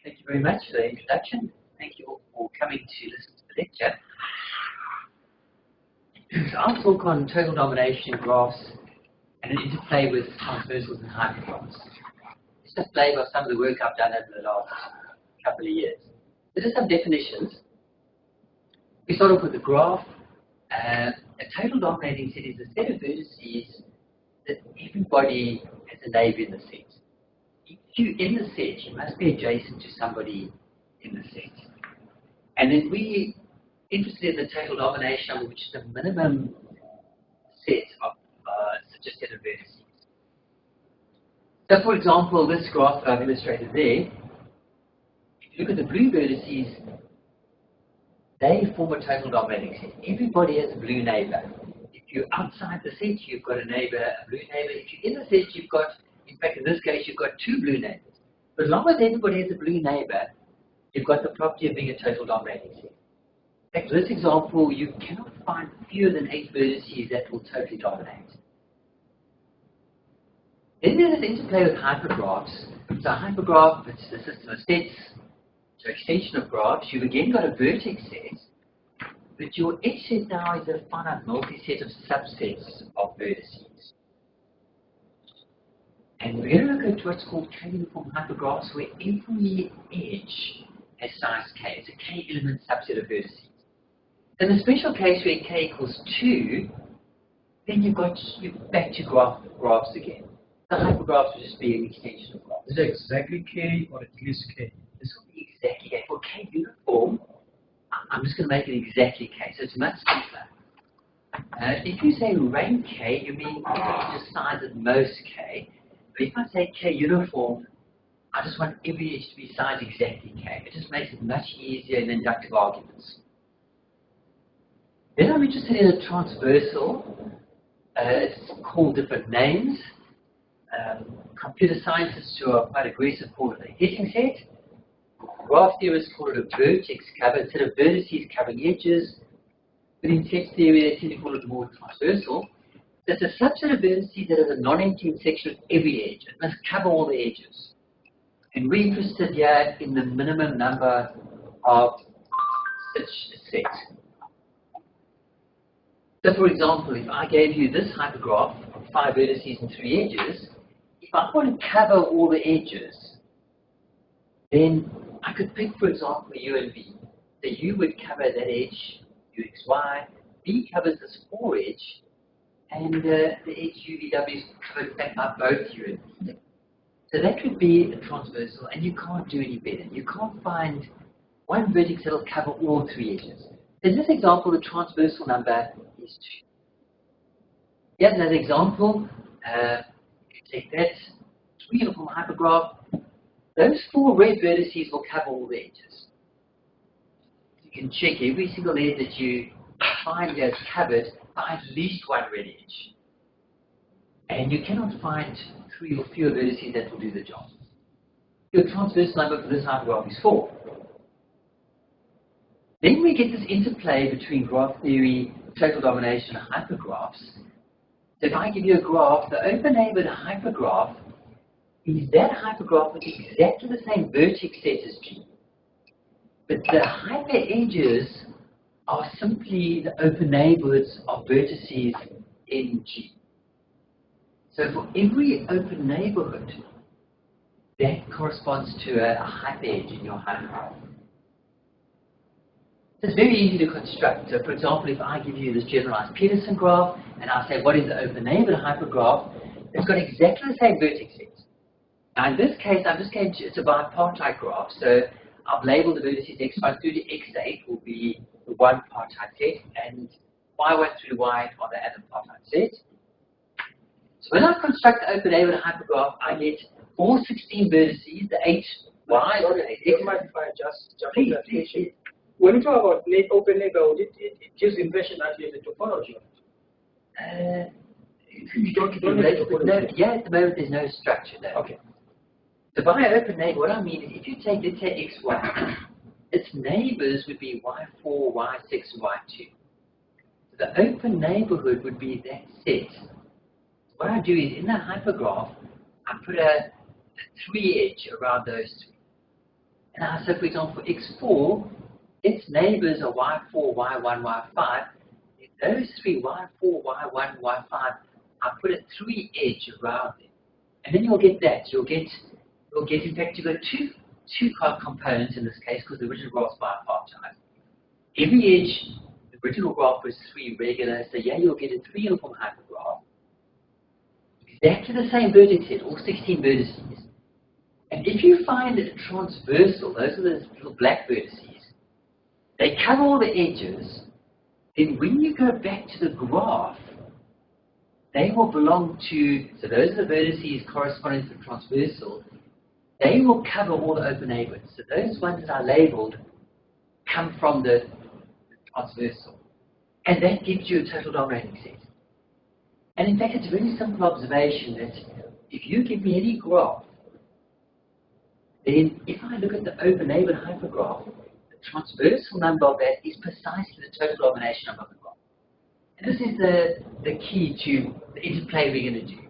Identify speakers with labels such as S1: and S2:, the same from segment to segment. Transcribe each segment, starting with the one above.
S1: Thank you very much for the introduction. Thank you all for coming to listen to the lecture. So I'll talk on total domination graphs and an interplay with transversals and hypergraphs. Just a flavor of some of the work I've done over the last couple of years. There are some definitions. We start off with the graph. A total dominating set is a set of vertices that everybody has a neighbor in the set. If you're in the set, you must be adjacent to somebody in the set. And then we're interested in the total domination number, which is the minimum set of such a set of vertices. So, for example, this graph that I've illustrated there, if you look at the blue vertices, they form a total dominating set. Everybody has a blue neighbor. If you're outside the set, you've got a neighbor, a blue neighbor. If you're in the set, you've got, in fact, in this case, you've got two blue neighbors. But as long as everybody has a blue neighbor, you've got the property of being a total dominating set. In fact, for this example, you cannot find fewer than 8 vertices that will totally dominate. Then there's this interplay with hypergraphs. So a hypergraph, it's the system of sets. So extension of graphs, you've again got a vertex set, but your edge set now is a finite multi-set of subsets of vertices. And we're going to look at what's called K-uniform hypergraphs, where every edge has size k. It's a k-element subset of vertices. In the special case where k equals 2, then you're back to graphs again. The hypergraphs will just be an extension of graphs.
S2: Is it exactly k or at least k?
S1: This will be exactly k. For k uniform, I'm just going to make it exactly k, so it's much simpler. If you say rank k, you mean just size at most k. But if I say k uniform, I just want every edge to be sized exactly k. It just makes it much easier in inductive arguments. Then I'm interested in a transversal. It's called different names. Computer scientists who are quite aggressive call it a hitting set. Graph theorists call it a vertex cover. Instead of vertices covering edges, within set theory they tend to call it more transversal. That's a subset of vertices that has a non-empty intersection with every edge. It must cover all the edges. And we're interested here in the minimum number of such a set. So for example, if I gave you this hypergraph of 5 vertices and 3 edges, if I want to cover all the edges, then I could pick, for example, U and V. So U would cover that edge, UXY, V covers this 4 edge, and the edge UVW is covered back by both U and V. So that would be a transversal, and you can't do any better. You can't find one vertex that will cover all 3 edges. In this example, the transversal number is 2. Here's another example. Take that 3-uniform hypergraph. Those 4 red vertices will cover all the edges. You can check every single edge that you find here is covered by at least one red edge. And you cannot find 3 or fewer vertices that will do the job. Your transversal number for this hypergraph is 4. Then we get this interplay between graph theory, total domination, and hypergraphs. So if I give you a graph, the open-neighbored hypergraph is that hypergraph with exactly the same vertex set as G. But the hyper edges are simply the open neighborhoods of vertices in G. So for every open neighborhood, that corresponds to a hyper edge in your hypergraph. So it's very easy to construct. So for example, if I give you this generalized Peterson graph, and I say, what is the open neighborhood hypergraph? It's got exactly the same vertex set. Now in this case, I'm just going to, it's a bipartite graph, so I've labeled the vertices x1 through to x8 will be the one partite set, and y1 through to y8 are the other partite set. So when I construct the open neighborhood hypergraph, I get all 16 vertices, the 8 y, or the 8 x.
S2: If I just jump in that please. When you talk about open neighborhood, it gives the impression that there's a topology.
S1: You don't relate to no, yeah, at the moment there's no structure there.
S2: Okay.
S1: So by open neighbor, what I mean is if you take, let's say x1, its neighbors would be y4, y6, and y2. So the open neighborhood would be that set. What I do is in the hypergraph, I put a 3 edge around those 3. And so for example, for X4, its neighbors are Y4, Y1, Y5. If those three, Y4, Y1, Y5, I put a 3 edge around them. And then you'll get that. You'll get in fact, you've got two components in this case, because the original graph's bipartite. Every edge, the original graph was 3 regular, so yeah, you'll get a 3 uniform hypergraph. Exactly the same vertex set, all 16 vertices. And if you find a transversal, those are those little black vertices, they cover all the edges, then when you go back to the graph, they will belong to, so those are the vertices corresponding to the transversal, they will cover all the open neighborhoods. So those ones that are labeled come from the transversal. And that gives you a total dominating set. And in fact, it's a very simple observation that if you give me any graph, then if I look at the open neighborhood hypergraph, the transversal number of that is precisely the total domination number of the graph. And this is the key to the interplay we're going to do.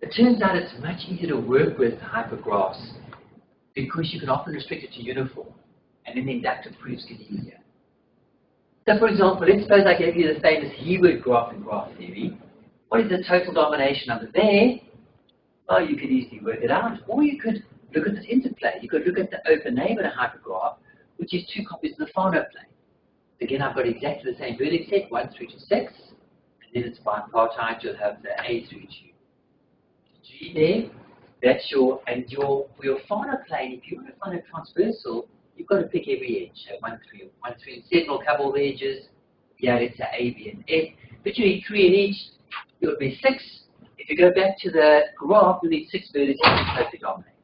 S1: It turns out it's much easier to work with hypergraphs because you can often restrict it to uniform, and then the inductive proofs get easier. So for example, let's suppose I gave you the famous Heward graph in graph theory. What is the total domination number there? Well, you could easily work it out, or you could look at this interplay. You could look at the open neighborhood hypergraph, which is 2 copies of the Fano plane. Again, I've got exactly the same vertex set, 1 through to 6, and then it's bipartite. You'll have the A through to G there. That's for your Fano plane. If you want to find a transversal, you've got to pick every edge. So 1, 3, and 7 will cover all the edges. Yeah, it's a A, B, and F. But you need 3 in each. It would be 6. If you go back to the graph, you need 6 vertices to totally dominate.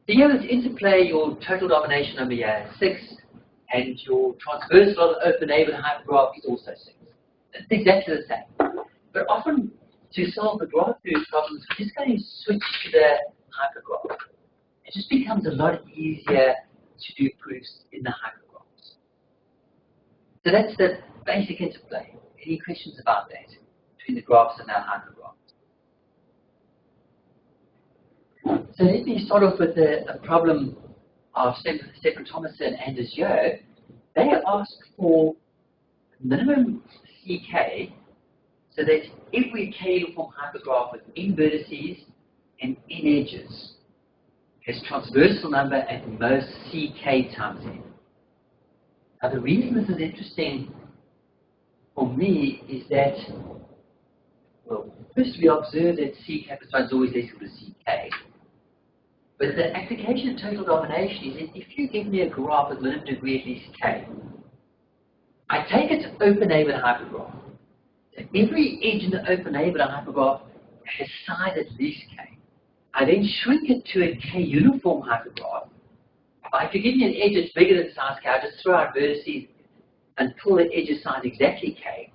S1: So here let's interplay your total domination number here, 6, and your transversal of the open neighborhood hypergraph is also 6. It's exactly the same. But often, to solve the graph theory problems, we're just going to switch to the hypergraph. It just becomes a lot easier to do proofs in the hypergraphs. So that's the basic interplay. Any questions about that between the graphs and our hypergraphs? So let me start off with a problem of Stephen Thomason and Anders Yeo. They asked for minimum CK, so that every K uniform hypergraph with n vertices and n edges has transversal number at most CK times n. Now the reason this is interesting for me is that, well, first we observe that CK plus 1 is always less equal to CK. But the application of total domination is that if you give me a graph with minimum degree at least K, I take it to open neighborhood hypergraph. So every edge in the open neighborhood hypergraph has size at least K. I then shrink it to a K uniform hypergraph. If you give me an edge that's bigger than size K, I just throw out vertices until the edge is size exactly K.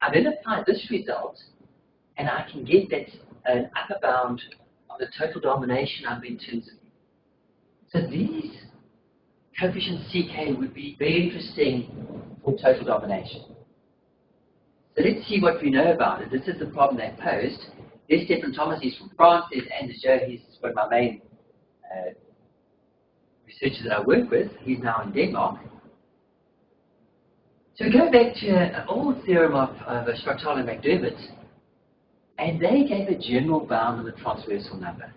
S1: I then apply this result, and I can get that an upper bound of the total domination number in terms of. So these coefficients CK would be very interesting for total domination. So let's see what we know about it. This is the problem they posed. There's Stephen Thomas, he's from France. There's Anders Yeo, he's one of my main researchers that I work with. He's now in Denmark. So we go back to an old theorem of Stractal and McDermott, and they gave a general bound on the transversal number.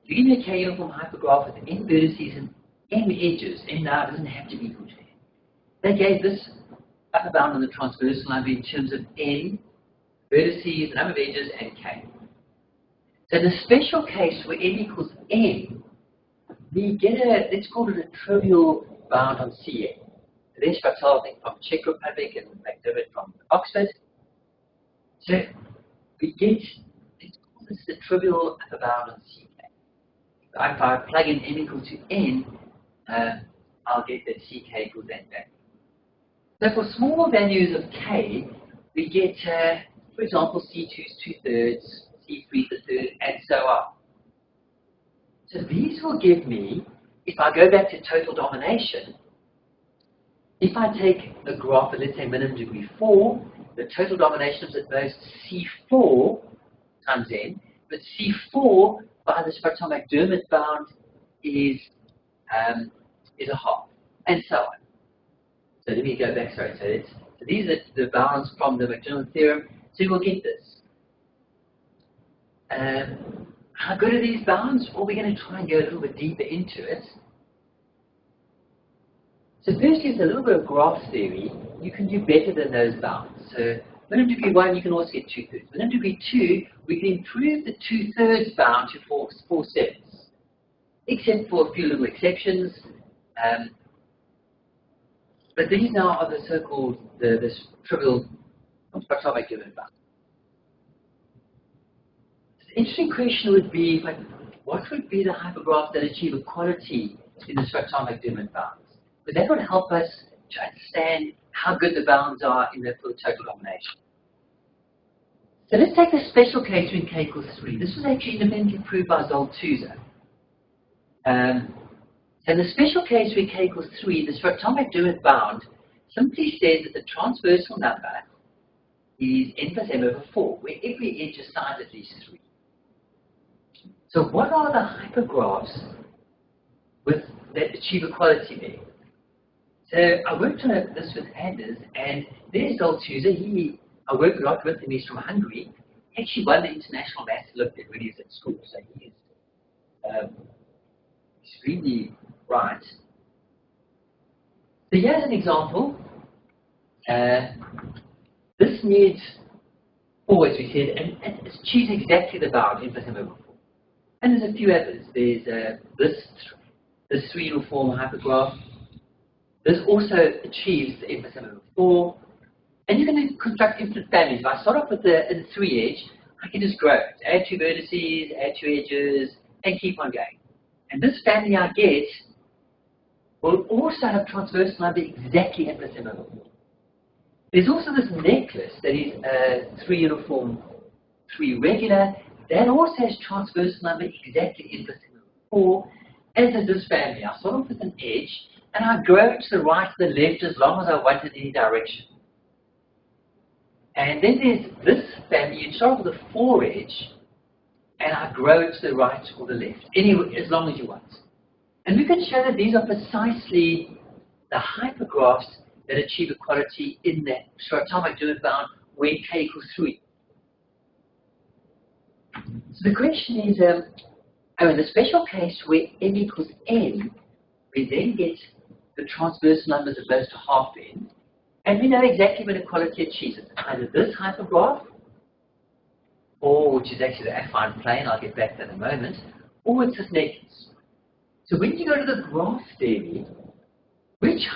S1: You give me a K uniform hypergraph with n vertices and n edges, n now doesn't have to be equal to n. They gave this upper bound on the transversal number in terms of n vertices, the number of edges, and k. So in a special case where n equals n, we get let's call it a trivial bound on Cn. So there's Stractal, I think, from Czech Republic and McDermott from Oxford. So we get, let's call this the trivial upper bound on Ck. If I plug in n equal to n, I'll get that Ck equals n back. So for small values of k, we get, for example, C2 is 2/3, C3 is 1/3, and so on. So these will give me, if I go back to total domination, if I take a graph at, let's say, minimum degree 4, the total domination is at most C4 times n, but C4 by the Stractal-McDermott bound is a half, and so on. So let me go back, sorry. So these are the bounds from the McDonald theorem. So you will get this. How good are these bounds? Well, we're going to try and go a little bit deeper into it. So firstly, it's a little bit of graph theory. You can do better than those bounds. So within degree 1, you can also get 2/3. Within degree 2, we can improve the 2/3 bound to 4/7, except for a few little exceptions. But these now are the so-called this trivial spectrometric given bound. The interesting question would be, like, what would be the hypergraphs that achieve equality in the spectrometric limit bounds? But that would help us to understand how good the bounds are in the full total domination. So let's take the special case when k equals 3. This was actually independently proved by Zoltuza. So in the special case where k equals 3, the spectrometric limit bound simply says that the transversal number is n plus m over 4, where every edge is size at least 3. So what are the hypergraphs that achieve equality there? So I worked on this with Anders, and there's Zoltuza. I worked a lot with him. He's from Hungary. He actually won the international maths Olympiad when he was at school, so he is extremely bright. So here's an example. This needs 4, as we said, and it's achieves exactly the bound n plus m over 4. And there's a few others. There's this 3 uniform hypergraph. This also achieves the n plus m over 4. And you can construct infinite families. If I start off with the 3 edge, I can just grow it. Add 2 vertices, add 2 edges, and keep on going. And this family I get will also have transversal number exactly n plus m over 4. There's also this necklace that is 3 uniform, 3 regular. That also has transversal number exactly n plus m over 4, as is this family. I start off with an edge, and I grow it to the right or the left as long as I want it in any direction. And then there's this family. You start with a 4 edge, and I grow it to the right or the left, anyway, as long as you want. And we can show that these are precisely the hypergraphs that achieve equality in that atomic limit bound when k equals 3. So the question is, in the special case where m equals n, we then get the transversal numbers of close to half n, and we know exactly when equality achieves it. Either this hypergraph, or which is actually the affine plane, I'll get back to that in a moment, or it's this necklace. So when you go to the graph theory, which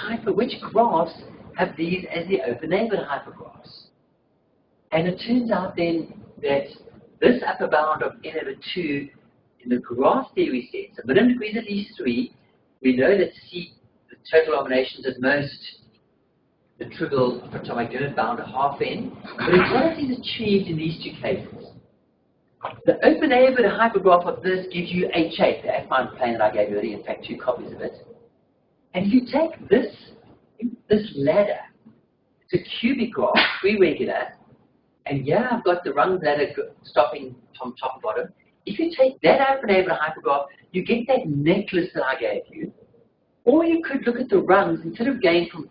S1: graphs have these as the open neighborhood hypergraphs? And it turns out then that this upper bound of n over 2 in the graph theory sense, a minimum degree is at least 3. We know that C, the total dominations at most, the trivial atomic limit bound of half n, but equality is achieved in these 2 cases. The open neighborhood hypergraph of this gives you H8, the affine plane that I gave you earlier, in fact 2 copies of it. And if you take this ladder, it's a cubic graph, 3 regular, and here I've got the rung ladder stopping from top to bottom. If you take that open neighborhood hypergraph, you get that necklace that I gave you. Or you could look at the rungs, instead of going from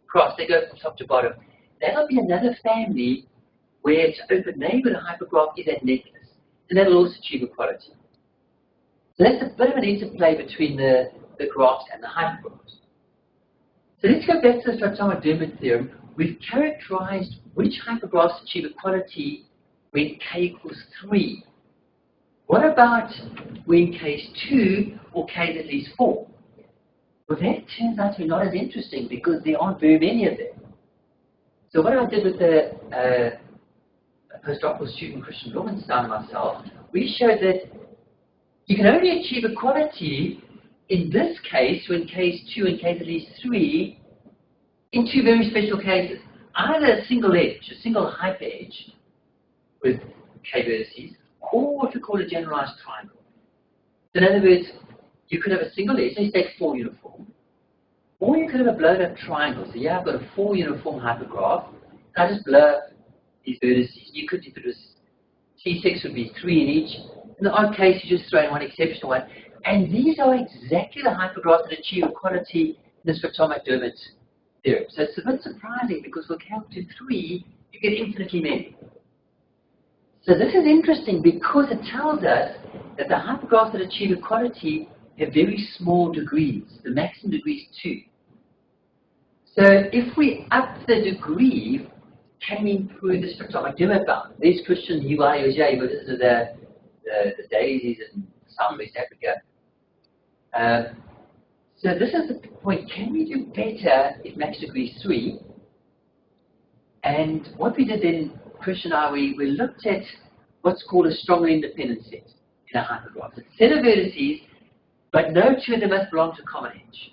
S1: across, they go from top to bottom. That'll be another family where its open neighborhood hypergraph is that necklace. And that'll also achieve equality. So that's a bit of an interplay between the graphs and the hypergraphs. So let's go back to the atomic limit theorem. We've characterized which hypergraphs achieve equality when k equals 3. What about when k is 2 or k is at least 4? Well, that turns out to be not as interesting because there aren't very many of them. So what I did with the postdoctoral student Christian Blumenstein and myself, we showed that you can only achieve equality in this case when k is 2 and k is at least 3 in 2 very special cases. Either a single edge, a single hyper edge with k vertices, or what we call a generalized triangle. In other words, you could have a single edge, let's take 4 uniform, or you could have a blown up triangle. So yeah, I've got a 4 uniform hypergraph. I just blow up these vertices. You could, if it was T6 would be 3 in each. In the odd case, you just throw in one exceptional one. And these are exactly the hypergraphs that achieve equality in the spectromac-Dermot theorem. So it's a bit surprising because for calculus 3, you get infinitely many. So this is interesting because it tells us that the hypergraphs that achieve equality have very small degrees. The maximum degree is 2. So if we up the degree, can we improve the spectromac-Dermot bound? There's Christian, UI, you go to the daisies in South West Africa. So this is the point. Can we do better if max degree is 3? And what we did then, Christian and I, we looked at what's called a strongly independent set in a hypergraph. It's a set of vertices, but no two of them must belong to common edge.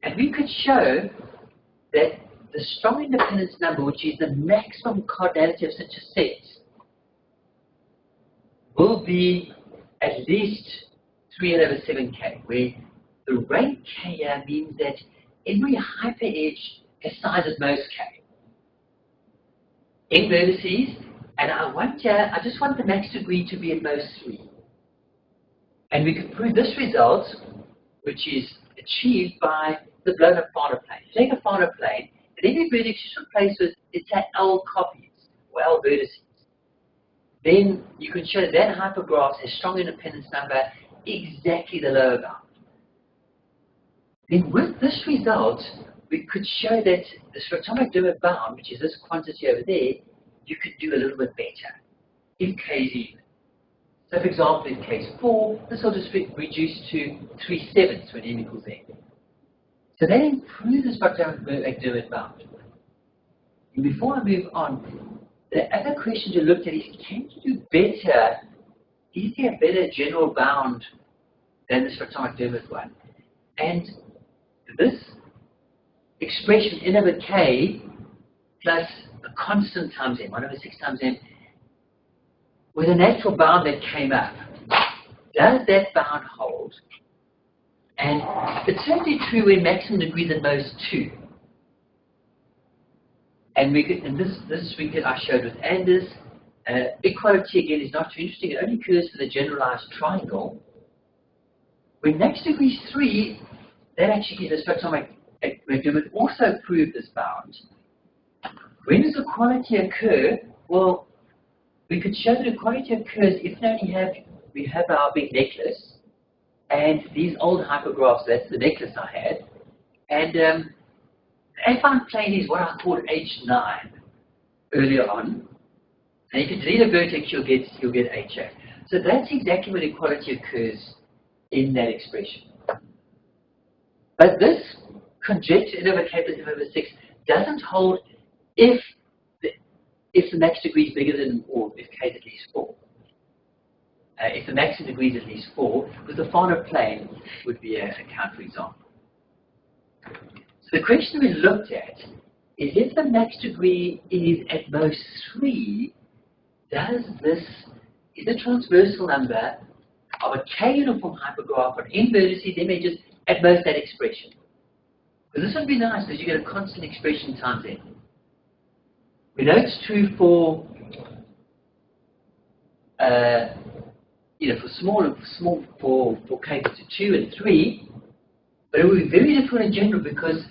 S1: And we could show that the strong independence number, which is the maximum cardinality of such a set, will be at least 3/7k, where the rank k here means that every hyper edge has size at most k. In vertices, and I just want the max degree to be at most 3. And we could prove this result, which is achieved by the blown up Fano plane. You take a Fano plane, and every vertex you should replace with its L copies, or L vertices. Then you can show that hypergraph has strong independence number exactly the lower bound. Then with this result, we could show that the spectromac-Dermot bound, which is this quantity over there, you could do a little bit better if k is even. So for example, in case 4, this will just reduce to 3/7 when n equals n. So that improves the spectromac-Dermot bound. And before I move on, the other question to look at is, can you do better? Is there a better general bound than the spectromac-Dermot one? And this expression n over k plus a constant times m, 1/6 times m, with a natural bound that came up. Does that bound hold? And it's certainly true when maximum degrees at most 2. And we could, I showed with Anders. Equality again is not too interesting. It only occurs for the generalized triangle. When max degree is 3, that actually gives the spectromac-Dermot also prove this bound. When does equality occur? Well, we could show that equality occurs if we have our big necklace, and these old hypergraphs, that's the necklace I had, and the affine plane is what I called H9 earlier on, and if you delete a vertex, you'll get H8. So that's exactly when equality occurs in that expression. But this conjecture n over k plus n over 6 doesn't hold if the max degree is bigger than, or if k is at least 4. If the maximum degree is at least 4, because the Fano plane would be a counterexample. So the question we looked at is, if the max degree is at most 3, is the transversal number of a k-uniform hypergraph on n vertices images at most that expression? Because this would be nice because you get a constant expression times n. We know it's true for for k equals to 2 and 3, but it would be very different in general because,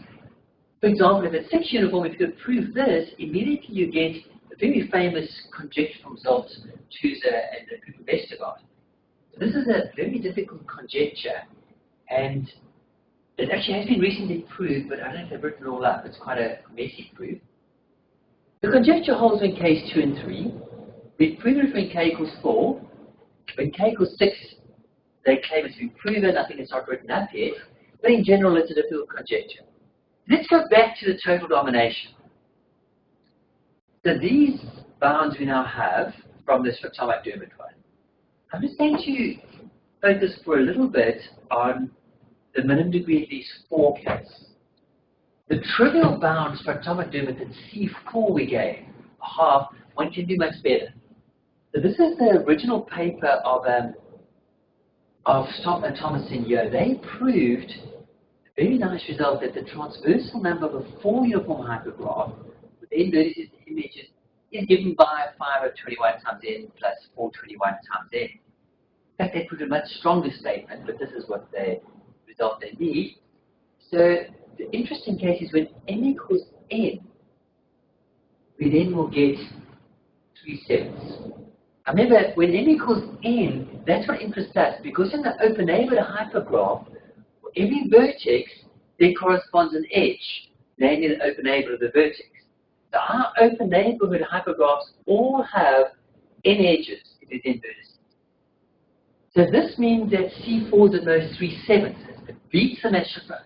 S1: for example, if it's 6 uniform, if you could prove this, immediately you get a very famous conjecture from Zoltz, Tuzer, and the group of Vestergaard. So this is a very difficult conjecture, and it actually has been recently proved, but I don't know if they've written it all up. It's quite a messy proof. The conjecture holds when k is 2 and 3. We've proven it when k equals 4. When k equals 6, they claim it's been proven. I think it's not written up yet. But in general, it's a difficult conjecture. Let's go back to the total domination. So these bounds we now have from the spectromac-Dermot one. I'm just going to focus for a little bit on the minimum degree at least 4 case. The trivial bound spectromac-Dermot at C4 we gave, half, one can do much better. So this is the original paper of Stock and Thomas and Yo. They proved a very nice result that the transversal number of a 4 uniform hypergraph with n vertices and images is given by 5 over 21 times n plus 421 times n. fact, they put a much stronger statement, but this is what the result they need. So the interesting case is when n equals n, we then will get 3/7. Remember, when n equals n, that's what interests us, because in the open neighborhood hypergraph, for every vertex, there corresponds an edge, namely the open neighborhood of the vertex. So our open neighborhood hypergraphs all have n edges if there's n vertices. So this means that C4 is at most 3/7. It beats the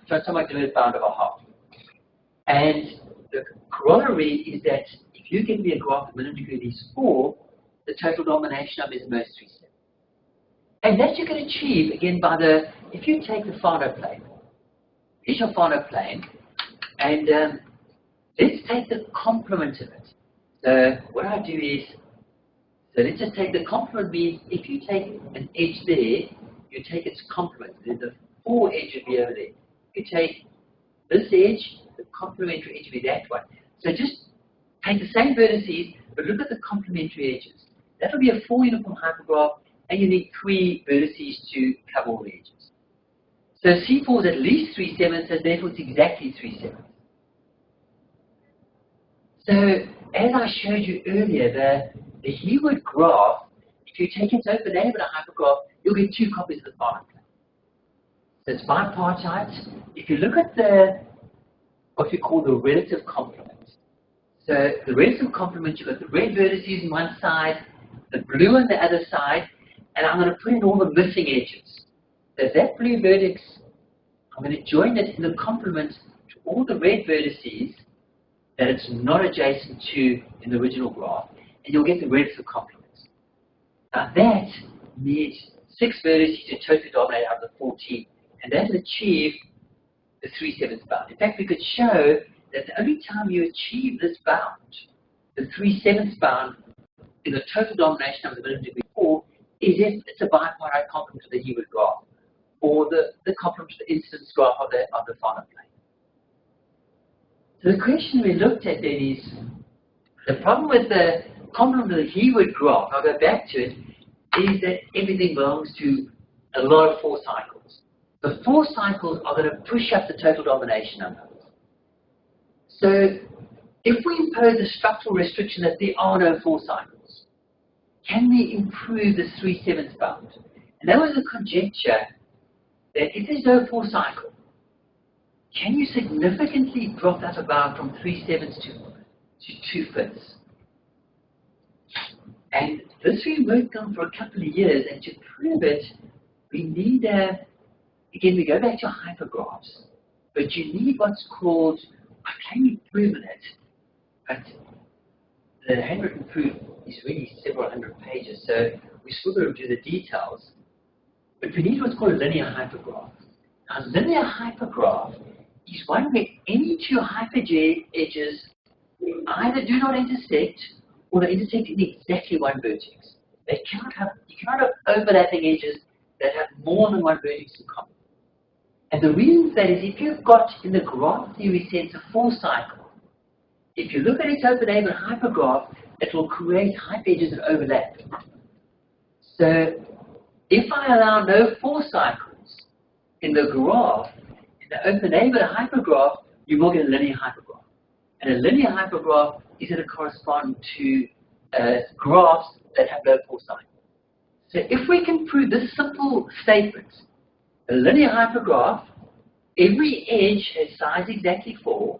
S1: transonic limit bound of a half. And the corollary is that if you give me a graph of minimum degree of these 4, the total domination number is at most 3/7. And that you can achieve, again, by the, if you take the Fano plane, here's your Fano plane, and let's take the complement of it. So what I do is, so let's just take the complement means if you take an edge there, you take its complement. The 4 edge would be over there. You take this edge, the complementary edge would be that one. So just take the same vertices, but look at the complementary edges. That will be a 4 uniform hypergraph, and you need 3 vertices to cover all the edges. So C4 is at least 3/7, so therefore it's exactly 3/7. So as I showed you earlier, the Heward graph, if you take its open neighborhood hypergraph, you'll get 2 copies of the Fano plane. So it's bipartite. If you look at what we call the relative complement. So the relative complement, you've got the red vertices on one side, the blue on the other side, and I'm going to put in all the missing edges. So that blue vertex, I'm going to join it in the complement to all the red vertices that it's not adjacent to in the original graph, and you'll get the relative complement. Now that needs 6 vertices to totally dominate out of the 14, and that will achieve the 3/7 bound. In fact, we could show that the only time you achieve this bound, the 3/7 bound, in the total domination of the minimum degree 4, is if it's a bipartite complement of the Heward graph, or the complement of the instance graph of the Fano plane. So the question we looked at then is, the problem with the complement of the Heward graph, I'll go back to it, is that everything belongs to a lot of 4 cycles. The 4 cycles are going to push up the total domination number. So if we impose a structural restriction that there are no 4 cycles, can we improve this 3/7 bound? And that was a conjecture that if there's no 4 cycle, can you significantly drop that bound from 3/7 to 2/5? And this we worked on for a couple of years, and to prove it, we need again, we go back to hypergraphs, but you need what's called, I can't prove it, but the handwritten proof is really several hundred pages, so we still got to do the details. But we need what's called a linear hypergraph. Now, a linear hypergraph is one where any 2 hyperedges either do not intersect, or they intersect in exactly one vertex. You cannot have overlapping edges that have more than one vertex in common. And the reason for that is if you've got, in the graph theory sense, a 4 cycle, if you look at its open neighborhood hypergraph, it will create hyperedges that overlap. So if I allow no 4 cycles in the graph, in the open neighborhood hypergraph, you will get a linear hypergraph. And a linear hypergraph is going to correspond to graphs that have no 4 cycles. So if we can prove this simple statement, a linear hypergraph, every edge has size exactly 4,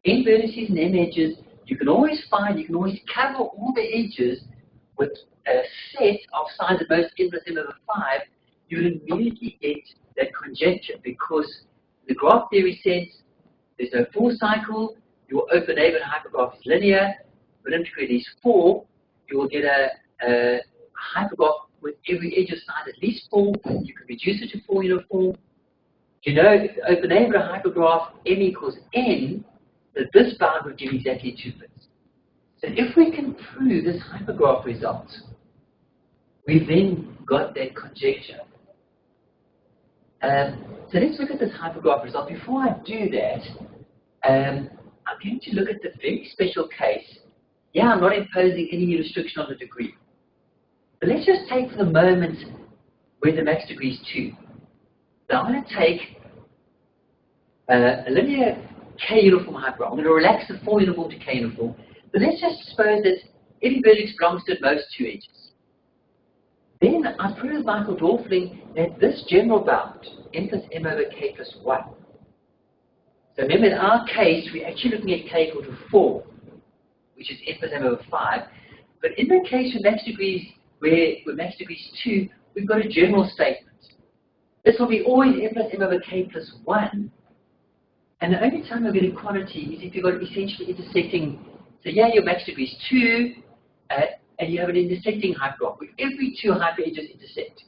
S1: n vertices and n edges, you can always cover all the edges with a set of size at most n plus n over 5, you will immediately get that conjecture, because in the graph theory sense, there's no 4 cycle, your open neighborhood hypergraph is linear, but integrate these 4, you will get a hypergraph with every edge of size at least 4, you can reduce it to 4 uniform. You know, if the open neighborhood hypergraph m equals n, that this bound would give exactly 2/5. So if we can prove this hypergraph result, we've then got that conjecture. So let's look at this hypergraph result. Before I do that, I'm going to look at the very special case. Yeah, I'm not imposing any restriction on the degree. But let's just take for the moment where the max degree is 2. So I'm going to take a linear K uniform hypergraph. I'm going to relax the 4 uniform to K uniform. But let's just suppose that every vertex belongs to at most 2 edges. Then I prove with Michael Dorfling that this general bound, n plus m over k plus 1. So remember, in our case, we're actually looking at k equal to 4, which is n plus m over 5. But in the case with max degrees, where max degree is 2, we've got a general statement. This will be always n plus m over k plus 1. And the only time we get equality is if you've got essentially intersecting. So yeah, your max degree is 2, and you have an intersecting hypergraph where every 2 hyperedges intersect.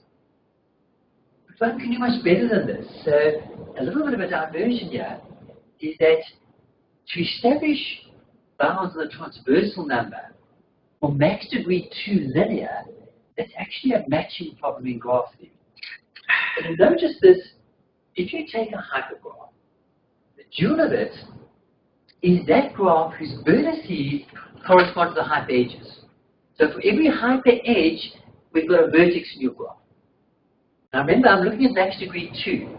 S1: But one can do much better than this. So a little bit of a diversion here is that to establish bounds on the transversal number for max degree 2 linear, that's actually a matching problem in graph theory. And notice this, if you take a hypergraph, the dual of it is that graph whose vertices correspond to the hyperedges. So for every hyperedge, we've got a vertex in your graph. Now remember, I'm looking at max degree 2.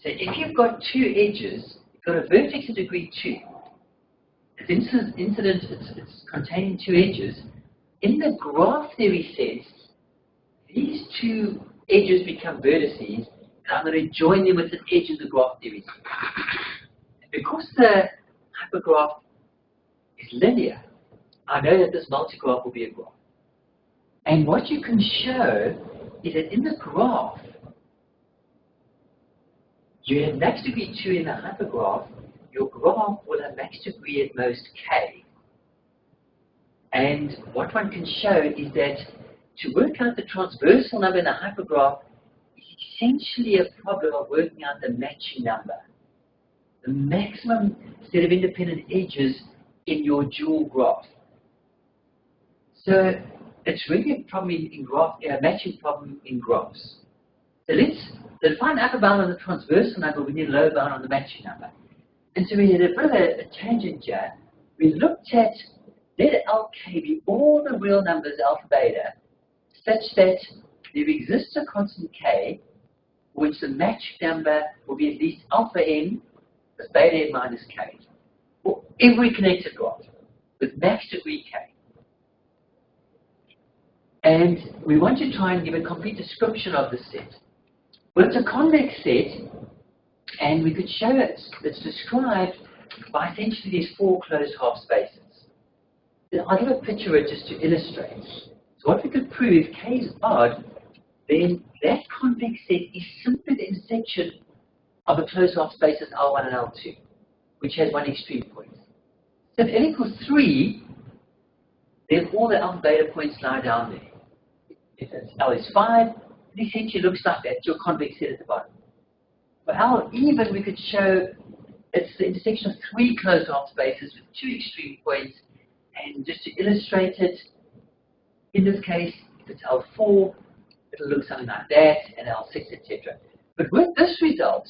S1: So if you've got 2 edges, you've got a vertex in degree 2. It's containing 2 edges. In the graph theory sense, these 2 edges become vertices, and I'm going to join them with an edge in the graph theory sense. And because the hypergraph is linear, I know that this multigraph will be a graph. And what you can show is that in the graph, you have max degree 2 in the hypergraph, your graph will have max degree at most k. And what one can show is that to work out the transversal number in the hypergraph is essentially a problem of working out the matching number, the maximum set of independent edges in your dual graph. So it's really a problem in graph, a matching problem in graphs. So to define upper bound on the transversal number, we need a lower bound on the matching number. And so we did a bit of a tangent here. We looked at let LK be all the real numbers alpha beta, such that there exists a constant k, which the matched number will be at least alpha n plus beta n minus k for every connected graph with max degree k. And we want to try and give a complete description of the set. Well, it's a convex set, and we could show it's described by essentially these 4 closed half spaces. I'll give a picture of it just to illustrate. So what we could prove, if k is odd, then that convex set is simply the intersection of the closed half spaces L1 and L2, which has one extreme point. So if n equals 3, then all the alpha beta points lie down there. If L is 5, it essentially looks like that, your convex set at the bottom. For L even, we could show it's the intersection of 3 closed half spaces with 2 extreme points. And just to illustrate it, in this case, if it's L4, it'll look something like that, and L6, etc. But with this result,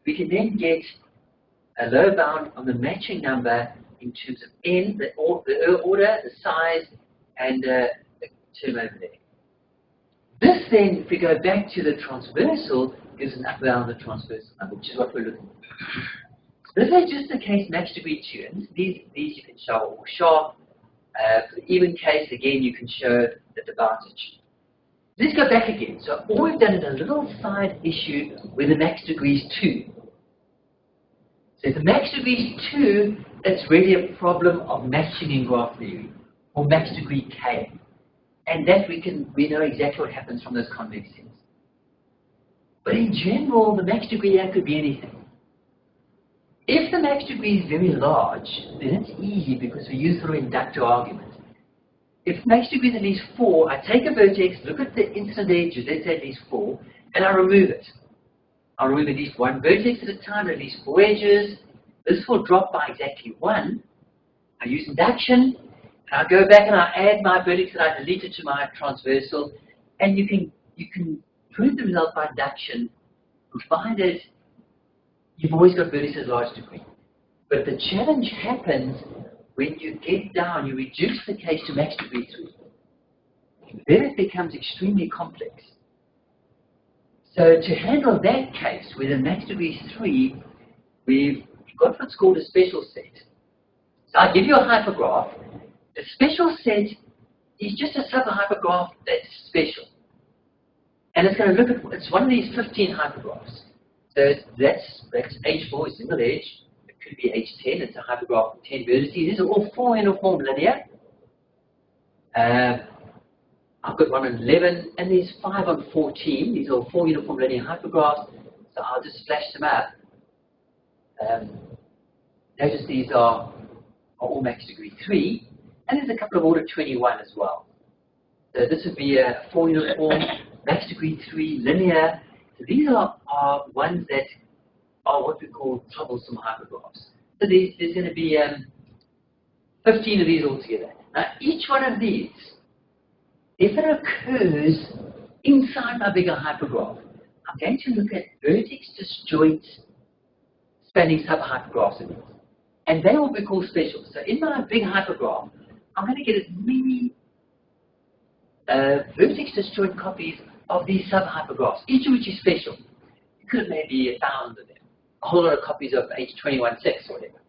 S1: we can then get a lower bound on the matching number in terms of n, the order, the size, and the term over there. This then, if we go back to the transversal, gives an upper bound on the transversal number, which is what we're looking for. This is just the case max degree 2, and these you can show all sharp. For the even case, again, you can show the advantage. Let's go back again. So all we've done is a little side issue where the max degree is 2. So if the max degree is 2, that's really a problem of matching in graph theory, or max degree k. And that we know exactly what happens from those convex sets. But in general, the max degree here could be anything. If the max degree is very large, then it's easy because we use the little inductor argument. If max degree is at least 4, I take a vertex, look at the incident edges, let's say at least 4, and I remove it. I'll remove at least 1 vertex at a time, at least 4 edges. This will drop by exactly 1. I use induction, and I go back and I add my vertex that I deleted to my transversal, and you can prove the result by induction, provided you've always got vertices large degree. But the challenge happens when you get down, you reduce the case to max degree 3. Then it becomes extremely complex. So to handle that case, where the max degree is 3, we've got what's called a special set. So I give you a hypergraph. A special set is just a sub-hypergraph that's special. And it's going to look at, it's one of these 15 hypergraphs. So that's H4 is single edge. It could be H10. It's a hypergraph with 10 vertices. These are all 4 uniform linear. I've got one on 11, and there's 5 on 14. These are 4 uniform linear hypergraphs. So I'll just flash them up. Notice these are all max degree 3, and there's a couple of order 21 as well. So this would be a 4 uniform, max degree 3 linear. So these are ones that are what we call troublesome hypergraphs. So there's going to be 15 of these altogether. Now each one of these, if it occurs inside my bigger hypergraph, I'm going to look at vertex disjoint spanning sub-hypergraphs in it. And they will be called special. So in my big hypergraph, I'm going to get as many vertex disjoint copies of these sub-hypergraphs, each of which is special. It could have maybe 1,000 of them, a whole lot of copies of H21.6 or whatever.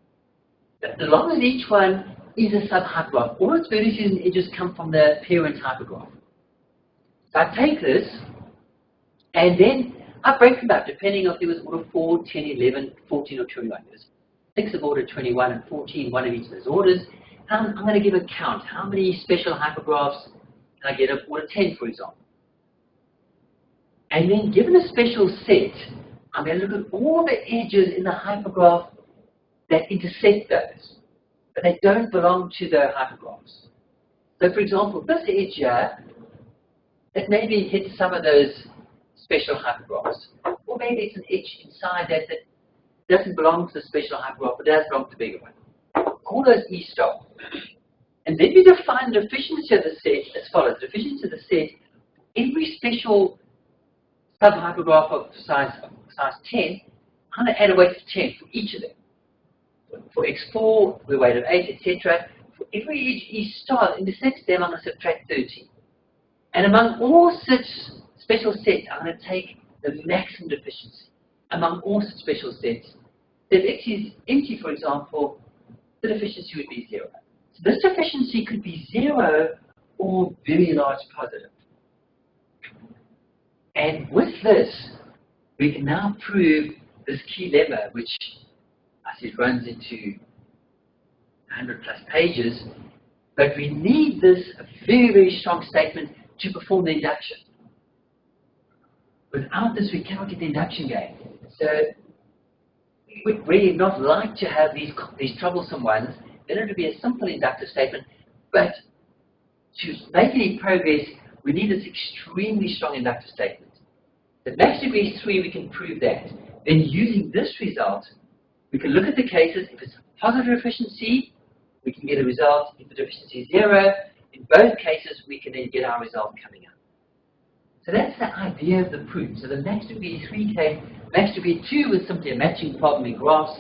S1: But as long as each one is a sub-hypergraph, all its vertices and edges come from the parent hypergraph. So I take this, and then I break them up, depending if there was order 4, 10, 11, 14, or 21. There's 6 of order 21 and 14, one of each of those orders. I'm going to give a count. How many special hypergraphs can I get of order 10, for example? And then, given a special set, I'm going to look at all the edges in the hypergraph that intersect those, but they don't belong to the hypergraphs. So, for example, this edge here, it maybe hits some of those special hypergraphs, or maybe it's an edge inside that doesn't belong to the special hypergraph, but does belong to the bigger one. Call those E star. And then we define the efficiency of the set as follows. The efficiency of the set, every special sub-hypergraph of size 10, I'm going to add a weight of 10 for each of them. For X4, we weight of 8, etc. For every edge E star, in the next step, I'm going to subtract 13. And among all such special sets, I'm going to take the maximum efficiency. Among all such special sets, if X is empty, for example, the efficiency would be 0. So this efficiency could be 0 or very large positive. And with this, we can now prove this key lemma, which I said runs into 100 plus pages, but we need this very, very strong statement to perform the induction. Without this, we cannot get the induction going. So we would really not like to have these troublesome ones. They don't have to be a simple inductive statement, but to make any progress, we need this extremely strong inductive statement. At max degree is 3, we can prove that. Then using this result, we can look at the cases. If it's positive efficiency, we can get a result. If the efficiency is 0, in both cases, we can then get our result coming up. So that's the idea of the proof. So the max degree 3 case, max degree 2 is simply a matching problem in graphs.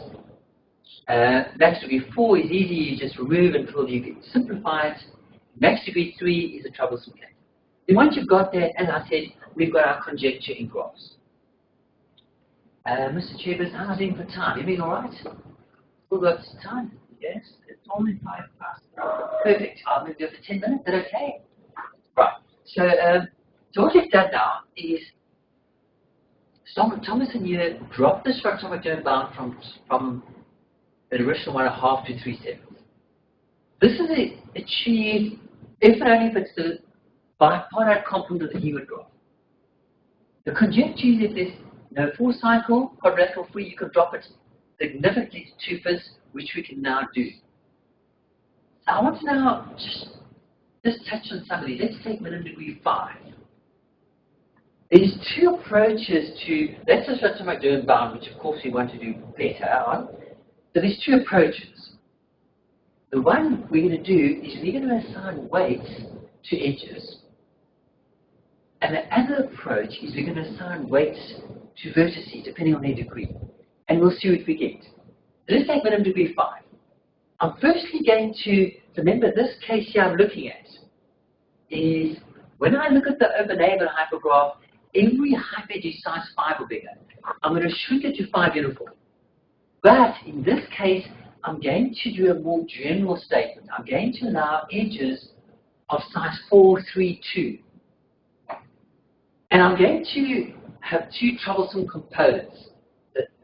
S1: Max degree 4 is easy, you just remove until you get simplified. Max degree 3 is a troublesome case. Then once you've got that, as I said, we've got our conjecture in graphs. Mr. Chambers, how are you doing for time? You being all right? We've got time.
S2: Yes, it's only 5 past.
S1: Perfect. I'll move you for 10 minutes. Is that okay? Right. So what you've done now is Thomas and you dropped the structural bound from the original 1.5 to 3/7. This is achieved if and only if it's the bipartite complement of the Hewitt graph. The conjecture is if there's no 4-cycle quadrilateral free, you can drop it significantly to 2 fifths, which we can now do. So I want to now just touch on some of these. Let's take minimum degree 5. There's 2 approaches to, that's the structural bound, which of course we want to do better on. So there's 2 approaches. The one we're going to do is we're going to assign weights to edges. And the other approach is we're going to assign weights to vertices, depending on their degree. And we'll see what we get. So let's take minimum degree 5. I'm firstly going to, remember this case here I'm looking at, is when I look at the open-able hypergraph, every hyperedge is size 5 or bigger, I'm going to shrink it to 5 uniform. But in this case, I'm going to do a more general statement. I'm going to allow edges of size 4, 3, 2. And I'm going to have two troublesome components.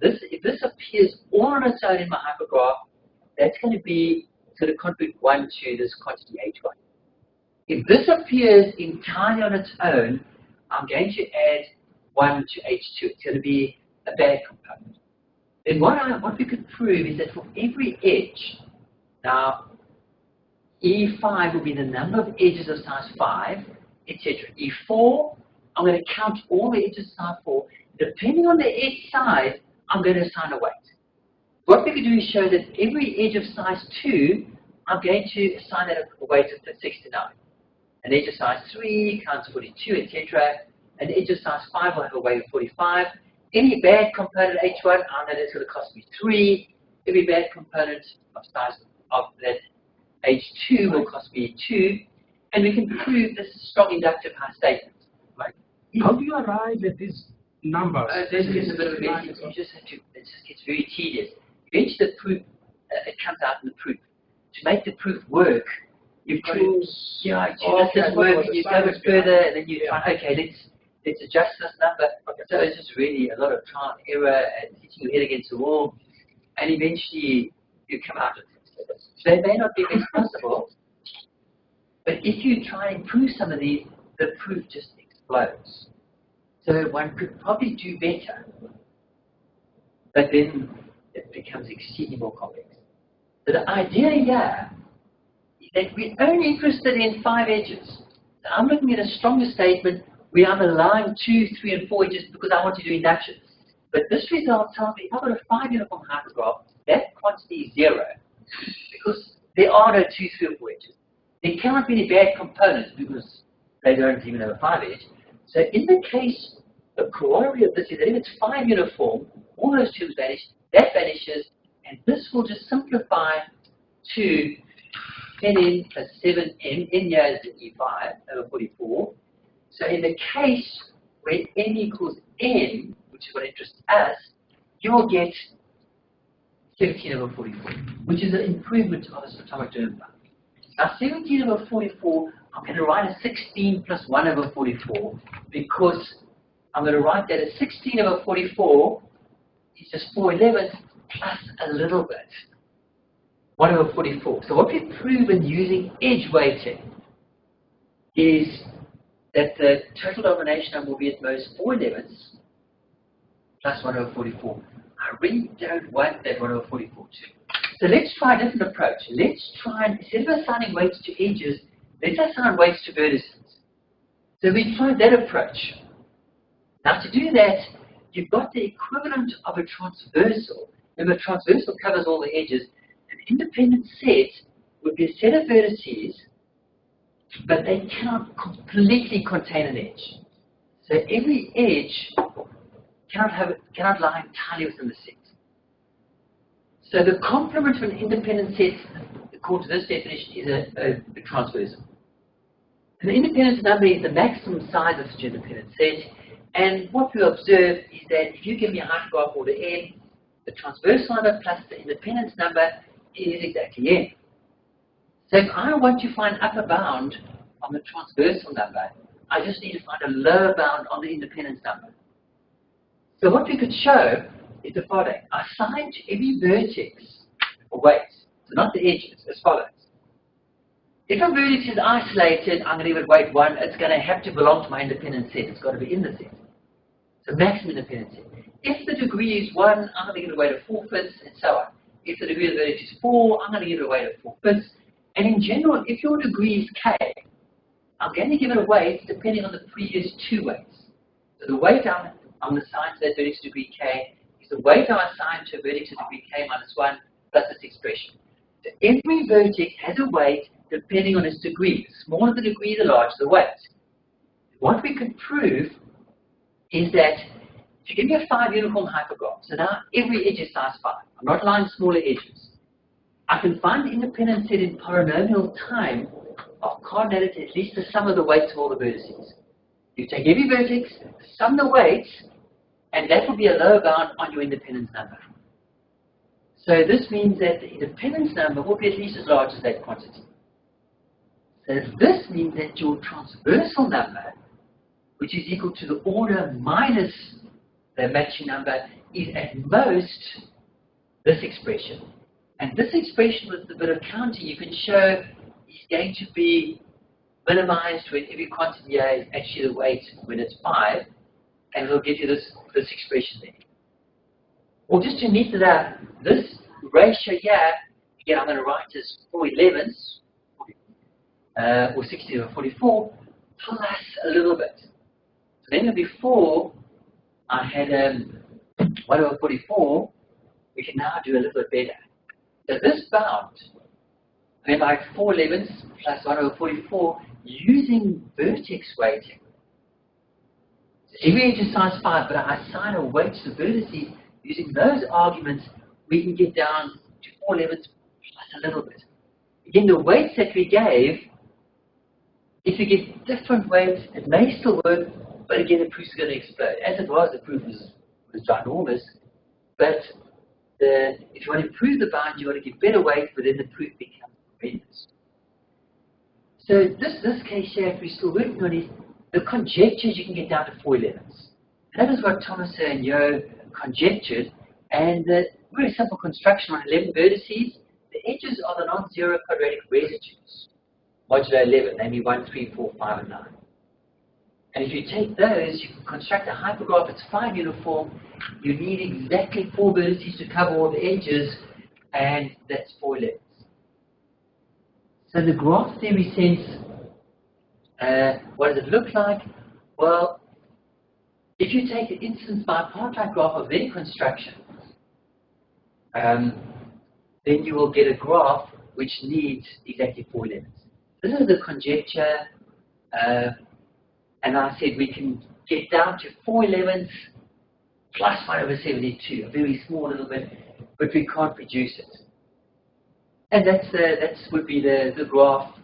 S1: If this appears all on its own in my hypergraph, that's going to contribute 1 to this quantity H1. If this appears entirely on its own, I'm going to add 1 to H2. It's going to be a bad component. Then what we could prove is that for every edge, now E5 will be the number of edges of size 5, etc. E4, I'm going to count all the edges of size 4. Depending on the edge size, I'm going to assign a weight. What we could do is show that every edge of size 2, I'm going to assign that a weight of 69. An edge of size 3 counts 42, etc. An edge of size 5 will have a weight of 45. Any bad component H1, I know that's going to cost me 3. Every bad component of size of that H2 will cost me 2. And we can prove this is strong inductive high statement. Right?
S2: How do you arrive at these numbers?
S1: This gets a bit of a messy. You just have to, it just gets very tedious. Eventually the proof, it comes out in the proof. To make the proof work, you've got to, this work, and you go a bit further, and then you try, okay, let's adjust this number. So it's just really a lot of trial and error and hitting your head against the wall, and eventually you come out of it. So they may not be best possible, but if you try and prove some of these, the proof just explodes. So one could probably do better, but then it becomes exceedingly more complex. So the idea here is that we're only interested in 5 edges. So I'm looking at a stronger statement where I'm allowing 2, 3, and 4 edges because I want to do induction. But this result tells me if I've got a 5 uniform hypergraph, that quantity is 0 because there are no 2, 3, or 4 edges. There cannot be any bad components because they don't even have a 5 edge. So in the case, the corollary of this is that if it's 5 uniform, all those terms vanish, that vanishes, and this will just simplify to 10n plus 7n. N here is the E5 over 44. So in the case where n equals n, which is what interests us, you will get 17 over 44, which is an improvement of the atomic term. Now 17 over 44, I'm going to write a 16 plus 1 over 44 because I'm going to write that as 16 over 44 is just 4/11 plus a little bit. 1 over 44. So what we've proven using edge weighting is that the total domination number will be at most 4/11 plus 1 over 44. I really don't want that 1 over 44 too. So let's try a different approach. Let's try and, instead of assigning weights to edges, let's assign weights to vertices. So we tried that approach. Now to do that, you've got the equivalent of a transversal. Remember, a transversal covers all the edges. An independent set would be a set of vertices, but they cannot completely contain an edge. So every edge cannot lie entirely within the set. So the complement of an independent set, according to this definition, is a transversal. An independence number is the maximum size of such an independent set. And what we observe is that if you give me a hypergraph order n, the transversal number plus the independence number is exactly n. So if I want to find upper bound on the transversal number, I just need to find a lower bound on the independence number. So what we could show is the following. I assign to every vertex a weight, so not the edges, as follows. If a vertex is isolated, I'm going to give it weight 1. It's going to have to belong to my independent set. It's got to be in the set. So maximum independent set. If the degree is 1, I'm going to give it a weight of 4/5, and so on. If the degree of the vertex is 4, I'm going to give it a weight of 4/5. And in general, if your degree is k, I'm going to give it a weight depending on the previous 2 weights. So the weight I'm assigned to that vertex degree k is the weight I assign to a vertex of degree k minus 1 plus this expression. So every vertex has a weight depending on its degree. The smaller the degree, the larger the weight. What we could prove is that if you give me a 5 uniform hypergraph, so now every edge is size 5. I'm not allowing smaller edges. I can find the independent set in polynomial time of coordinated to at least the sum of the weights of all the vertices. You take every vertex, sum the weights, and that will be a lower bound on your independence number. So this means that the independence number will be at least as large as that quantity. So this means that your transversal number, which is equal to the order minus the matching number, is at most this expression. And this expression, with a bit of counting, you can show is going to be minimized when every quantity here is actually the weight when it's 5, and it'll give you this expression there. Or just to neat it up, this ratio here, again, I'm going to write as 4/11ths, or 60 over 44, plus a little bit. So then before I had 1 over 44, we can now do a little bit better. So this bound, remember I have 4/11ths plus 1 over 44 using vertex weighting. So every edge is size 5, but I assign a weight to the vertices. Using those arguments, we can get down to 4/11ths plus a little bit. Again, the weights that we gave, if you get different weights, it may still work, but again, the proof is going to explode. As it was, the proof was ginormous, but if you want to improve the bound, you want to get better weights, but then the proof becomes horrendous. So this case here, if we're still working on is the conjectures you can get down to 4/11ths. That is what Thomas and Yo conjectured, and the very simple construction on 11 vertices, the edges are the non-zero quadratic residues, modulo 11, namely 1, 3, 4, 5, and 9. And if you take those, you can construct a hypergraph. It's 5 uniform. You need exactly 4 vertices to cover all the edges, and that's 4/11ths. So in the graph theory sense, what does it look like? Well, if you take an instance bipartite graph of their construction, then you will get a graph which needs exactly 4/11ths. This is the conjecture. And I said we can get down to 4/11ths plus 1 over 72, a very small little bit, but we can't reduce it. And that would be the graph,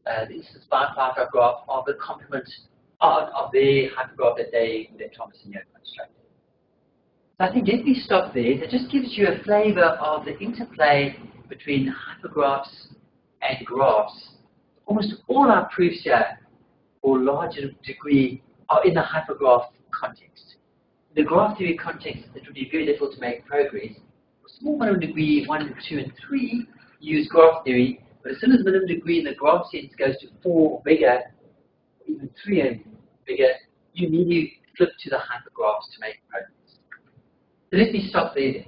S1: the instance bipartite graph of the complement of the hypergraph that Thomas and Yo constructed. So I think let me stop there. That just gives you a flavor of the interplay between hypergraphs and graphs. Almost all our proofs here, or larger degree, are in the hypergraph context. In the graph theory context, it would be very difficult to make progress. For small minimum degree 1, 2, and 3, you use graph theory, but as soon as minimum degree in the graph sense goes to 4 or bigger, or even 3 and bigger, you need to flip to the hypergraphs to make progress. So let me stop there then.